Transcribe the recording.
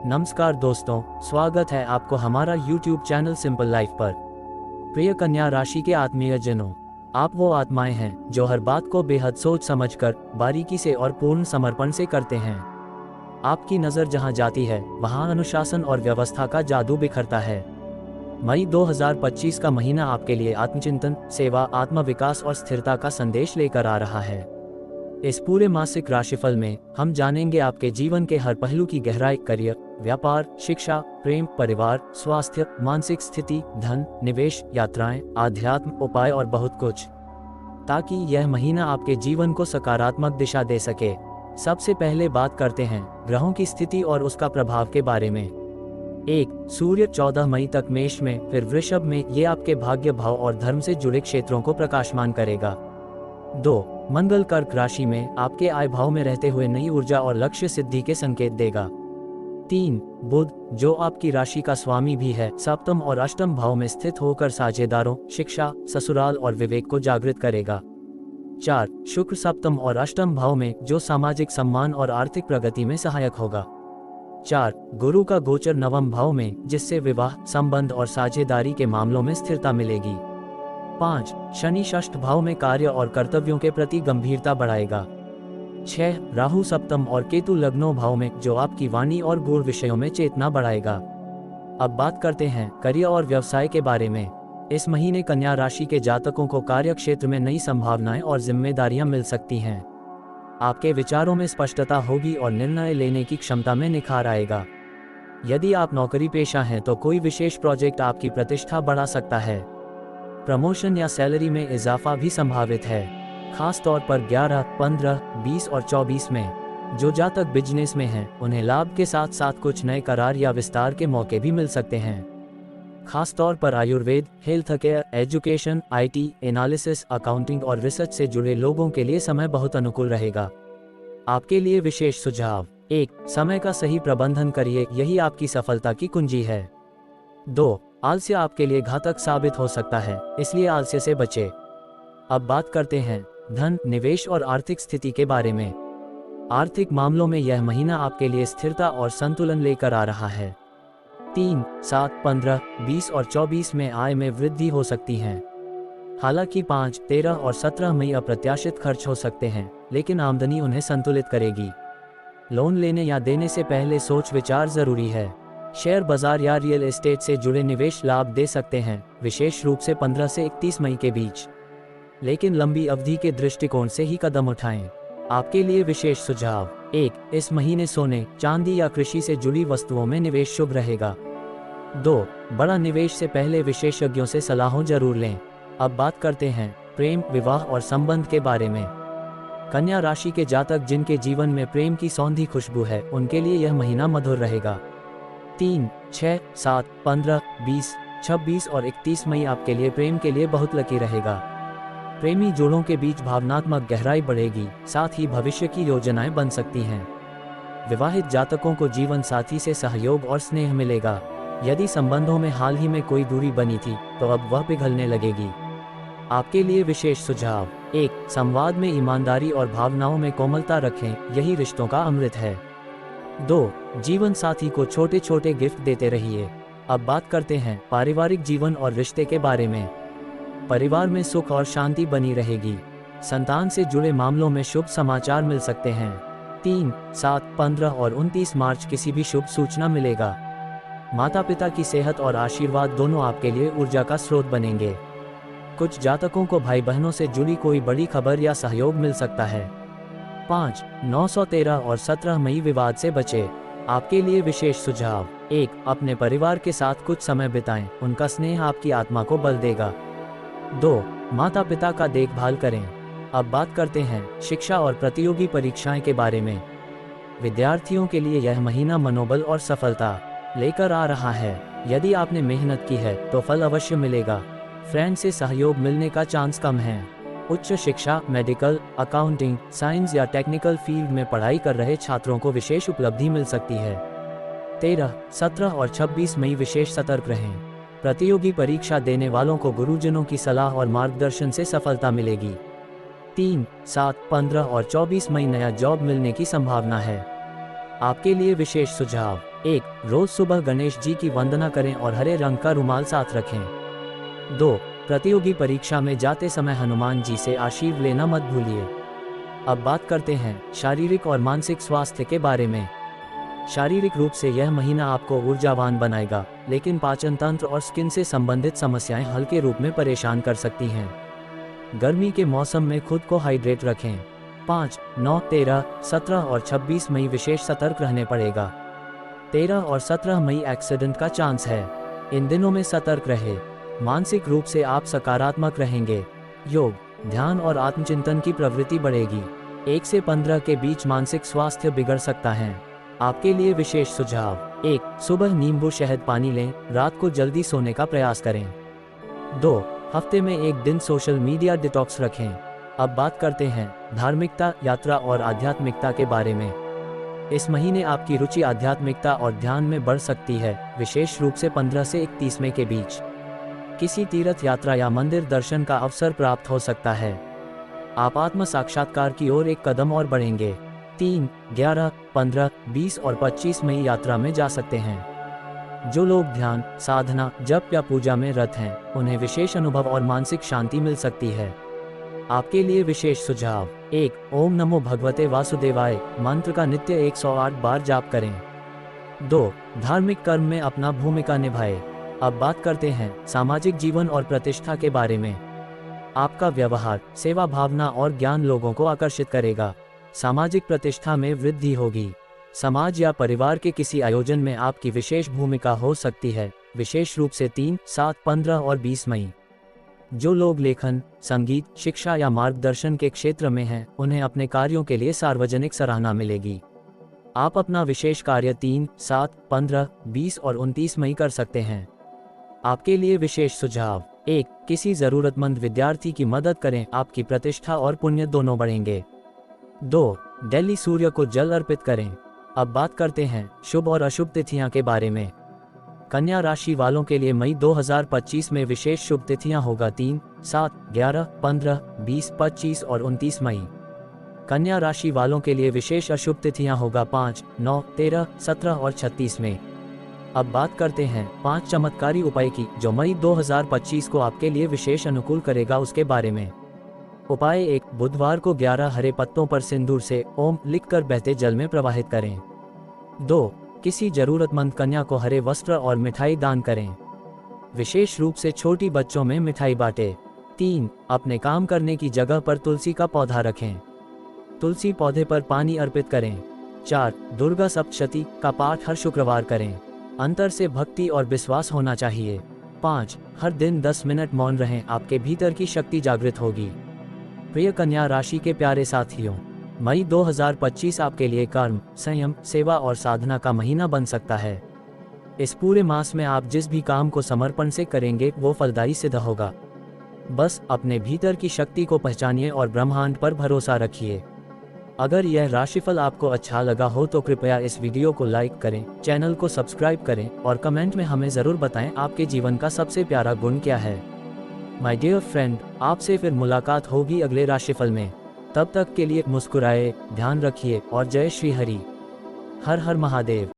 नमस्कार दोस्तों, स्वागत है आपको हमारा YouTube चैनल सिंपल लाइफ पर। प्रिय कन्या राशि के आत्मीय जनों, आप वो आत्माएं हैं जो हर बात को बेहद सोच समझकर, बारीकी से और पूर्ण समर्पण से करते हैं। आपकी नज़र जहां जाती है वहां अनुशासन और व्यवस्था का जादू बिखरता है। मई 2025 का महीना आपके लिए आत्मचिंतन, सेवा, आत्मविकास और स्थिरता का संदेश लेकर आ रहा है। इस पूरे मासिक राशिफल में हम जानेंगे आपके जीवन के हर पहलू की गहराई, करियर, व्यापार, शिक्षा, प्रेम, परिवार, स्वास्थ्य, मानसिक स्थिति, धन, निवेश, यात्राएं, आध्यात्म, उपाय और बहुत कुछ, ताकि यह महीना आपके जीवन को सकारात्मक दिशा दे सके। सबसे पहले बात करते हैं ग्रहों की स्थिति और उसका प्रभाव के बारे में। 1. सूर्य 14 मई तक मेष में, फिर वृषभ में। ये आपके भाग्य, भाव और धर्म से जुड़े क्षेत्रों को प्रकाशमान करेगा। 2. मंगल कर्क राशि में, आपके आय भाव में रहते हुए नई ऊर्जा और लक्ष्य सिद्धि के संकेत देगा। 3. बुध, जो आपकी राशि का स्वामी भी है, सप्तम और अष्टम भाव में स्थित होकर साझेदारों, शिक्षा, ससुराल और विवेक को जागृत करेगा। 4. शुक्र सप्तम और अष्टम भाव में, जो सामाजिक सम्मान और आर्थिक प्रगति में सहायक होगा। 4. गुरु का गोचर नवम भाव में, जिससे विवाह, संबंध और साझेदारी के मामलों में स्थिरता मिलेगी। 5. शनि षष्ठ भाव में, कार्य और कर्तव्यों के प्रति गंभीरता बढ़ाएगा। 6. राहु सप्तम और केतु लग्नो भाव में, जो आपकी वाणी और गूढ़ विषयों में चेतना बढ़ाएगा। अब बात करते हैं करियर और व्यवसाय के बारे में। इस महीने कन्या राशि के जातकों को कार्य क्षेत्र में नई संभावनाएं और जिम्मेदारियां मिल सकती हैं। आपके विचारों में स्पष्टता होगी और निर्णय लेने की क्षमता में निखार आएगा। यदि आप नौकरी पेशा हैं तो कोई विशेष प्रोजेक्ट आपकी प्रतिष्ठा बढ़ा सकता है। प्रमोशन या सैलरी में इजाफा भी संभावित है, खास तौर पर 11, 15, 20 और 24 में। जो जातक बिजनेस में हैं, उन्हें लाभ के साथ साथ कुछ नए करार या विस्तार के मौके भी मिल सकते हैं। खास तौर पर Ayurveda, health care, education, IT, analysis, accounting और रिसर्च से जुड़े लोगों के लिए समय बहुत अनुकूल रहेगा। आपके लिए विशेष सुझाव: 1. समय का सही प्रबंधन करिए, यही आपकी सफलता की कुंजी है। 2. आलस्य आपके लिए घातक साबित हो सकता है, इसलिए आलस्य से बचें। अब बात करते हैं धन, निवेश और आर्थिक स्थिति के बारे में। आर्थिक मामलों में यह महीना आपके लिए स्थिरता और संतुलन लेकर आ रहा है। 3, 7, 15, 20 और 24 में आय में वृद्धि हो सकती है। हालांकि 5, 13 और 17 मई अप्रत्याशित खर्च हो सकते हैं, लेकिन आमदनी उन्हें संतुलित करेगी। लोन लेने या देने से पहले सोच विचार जरूरी है। शेयर बाजार या रियल एस्टेट से जुड़े निवेश लाभ दे सकते हैं, विशेष रूप से 15 से 31 मई के बीच, लेकिन लंबी अवधि के दृष्टिकोण से ही कदम उठाएं। आपके लिए विशेष सुझाव: 1. इस महीने सोने, चांदी या कृषि से जुड़ी वस्तुओं में निवेश शुभ रहेगा। 2. बड़ा निवेश से पहले विशेषज्ञों से सलाह जरूर लें। अब बात करते हैं प्रेम, विवाह और संबंध के बारे में। कन्या राशि के जातक जिनके जीवन में प्रेम की सौंधी खुशबू है, उनके लिए यह महीना मधुर रहेगा। 3, 6, 7, 15, 20, 26 और 31 मई आपके लिए प्रेम के लिए बहुत लकी रहेगा। प्रेमी जोड़ों के बीच भावनात्मक गहराई बढ़ेगी, साथ ही भविष्य की योजनाएं बन सकती हैं। विवाहित जातकों को जीवन साथी से सहयोग और स्नेह मिलेगा। यदि संबंधों में हाल ही में कोई दूरी बनी थी तो अब वह पिघलने लगेगी। आपके लिए विशेष सुझाव: 1. संवाद में ईमानदारी और भावनाओं में कोमलता रखें, यही रिश्तों का अमृत है। 2. जीवन साथी को छोटे छोटे गिफ्ट देते रहिए। अब बात करते हैं पारिवारिक जीवन और रिश्ते के बारे में। परिवार में सुख और शांति बनी रहेगी। संतान से जुड़े मामलों में शुभ समाचार मिल सकते हैं। 3, 7, 15 और 29 मार्च किसी भी शुभ सूचना मिलेगा। माता पिता की सेहत और आशीर्वाद दोनों आपके लिए ऊर्जा का स्रोत बनेंगे। कुछ जातकों को भाई बहनों से जुड़ी कोई बड़ी खबर या सहयोग मिल सकता है। 5, 913 और 17 मई विवाद से बचे। आपके लिए विशेष सुझाव: 1. अपने परिवार के साथ कुछ समय बिताएं, उनका स्नेह आपकी आत्मा को बल देगा। 2. माता पिता का देखभाल करें। अब बात करते हैं शिक्षा और प्रतियोगी परीक्षाएं के बारे में। विद्यार्थियों के लिए यह महीना मनोबल और सफलता लेकर आ रहा है। यदि आपने मेहनत की है तो फल अवश्य मिलेगा। फ्रेंड से सहयोग मिलने का चांस कम है। उच्च शिक्षा, मेडिकल, अकाउंटिंग, साइंस या टेक्निकल फील्ड में पढ़ाई कर रहे छात्रों को विशेष उपलब्धि मिल सकती है। 13, 17 और 26 मई विशेष सतर्क रहें। प्रतियोगी परीक्षा देने वालों को गुरुजनों की सलाह और मार्गदर्शन से सफलता मिलेगी। 3, 7, 15 और 24 मई नया जॉब मिलने की संभावना है। आपके लिए विशेष सुझाव: 1. रोज सुबह गणेश जी की वंदना करें और हरे रंग का रुमाल साथ रखें। 2. प्रतियोगी परीक्षा में जाते समय हनुमान जी से आशीर्वाद लेना मत भूलिए। अब बात करते हैं शारीरिक और मानसिक स्वास्थ्य के बारे में। शारीरिक रूप से यह महीना आपको ऊर्जावान बनाएगा, लेकिन पाचन तंत्र और स्किन से संबंधित समस्याएं हल्के रूप में परेशान कर सकती हैं। गर्मी के मौसम में खुद को हाइड्रेट रखें। 5, 9, 13, 17 और 26 मई विशेष सतर्क रहने पड़ेगा। 13 और 17 मई एक्सीडेंट का चांस है। इन दिनों में सतर्क रहे। मानसिक रूप से आप सकारात्मक रहेंगे। योग, ध्यान और आत्मचिंतन की प्रवृत्ति बढ़ेगी। 1 से 15 के बीच मानसिक स्वास्थ्य बिगड़ सकता है। आपके लिए विशेष सुझाव: 1. सुबह नींबू शहद पानी लें, रात को जल्दी सोने का प्रयास करें। 2. हफ्ते में एक दिन सोशल मीडिया डिटॉक्स रखें। अब बात करते हैं धार्मिकता, यात्रा और आध्यात्मिकता के बारे में। इस महीने आपकी रुचि आध्यात्मिकता और ध्यान में बढ़ सकती है, विशेष रूप से 15 से 31 मई के बीच। किसी तीर्थ यात्रा या मंदिर दर्शन का अवसर प्राप्त हो सकता है। आप आत्म साक्षात्कार की ओर एक कदम और बढ़ेंगे। 3, 11, 15, 20 और 25 मई यात्रा में जा सकते हैं। जो लोग ध्यान, साधना, जप या पूजा में रत हैं, उन्हें विशेष अनुभव और मानसिक शांति मिल सकती है। आपके लिए विशेष सुझाव: 1. ओम नमो भगवते वासुदेवाय मंत्र का नित्य 108 बार जाप करें। 2. धार्मिक कर्म में अपना भूमिका निभाएं। अब बात करते हैं सामाजिक जीवन और प्रतिष्ठा के बारे में। आपका व्यवहार, सेवा भावना और ज्ञान लोगों को आकर्षित करेगा। सामाजिक प्रतिष्ठा में वृद्धि होगी। समाज या परिवार के किसी आयोजन में आपकी विशेष भूमिका हो सकती है, विशेष रूप से 3, 7, 15 और 20 मई। जो लोग लेखन, संगीत, शिक्षा या मार्गदर्शन के क्षेत्र में हैं, उन्हें अपने कार्यों के लिए सार्वजनिक सराहना मिलेगी। आप अपना विशेष कार्य 3, 7, 15, 20 और 29 मई कर सकते हैं। आपके लिए विशेष सुझाव: 1. किसी जरूरतमंद विद्यार्थी की मदद करें, आपकी प्रतिष्ठा और पुण्य दोनों बढ़ेंगे। 2. डेली सूर्य को जल अर्पित करें। अब बात करते हैं शुभ और अशुभ तिथियां के बारे में। कन्या राशि वालों के लिए मई 2025 में विशेष शुभ तिथियां होगा 3, 7, 11, 15, 20, 25 और 29 मई। कन्या राशि वालों के लिए विशेष अशुभ तिथियां होगा 5, 9, 13, 17 और 36 में। अब बात करते हैं 5 चमत्कारी उपाय की, जो मई 2025 को आपके लिए विशेष अनुकूल करेगा उसके बारे में। उपाय 1. बुधवार को 11 हरे पत्तों पर सिंदूर से ओम लिखकर बहते जल में प्रवाहित करें। 2. किसी जरूरतमंद कन्या को हरे वस्त्र और मिठाई दान करें, विशेष रूप से छोटी बच्चों में मिठाई बांटें। 3. अपने काम करने की जगह पर तुलसी का पौधा रखें, तुलसी पौधे पर पानी अर्पित करें। 4. दुर्गा सप्तशती का पाठ हर शुक्रवार करें, अंतर से भक्ति और विश्वास होना चाहिए। 5. हर दिन 10 मिनट मौन रहें, आपके भीतर की शक्ति जागृत होगी। प्रिय कन्या राशि के प्यारे साथियों, मई 2025 आपके लिए कर्म, संयम, सेवा और साधना का महीना बन सकता है। इस पूरे मास में आप जिस भी काम को समर्पण से करेंगे वो फलदायी सिद्ध होगा। बस अपने भीतर की शक्ति को पहचानिए और ब्रह्मांड पर भरोसा रखिए। अगर यह राशिफल आपको अच्छा लगा हो तो कृपया इस वीडियो को लाइक करें, चैनल को सब्सक्राइब करें और कमेंट में हमें ज़रूर बताएं आपके जीवन का सबसे प्यारा गुण क्या है। माय डियर फ्रेंड, आपसे फिर मुलाकात होगी अगले राशिफल में। तब तक के लिए मुस्कुराए, ध्यान रखिए और जय श्री हरि। हर हर महादेव।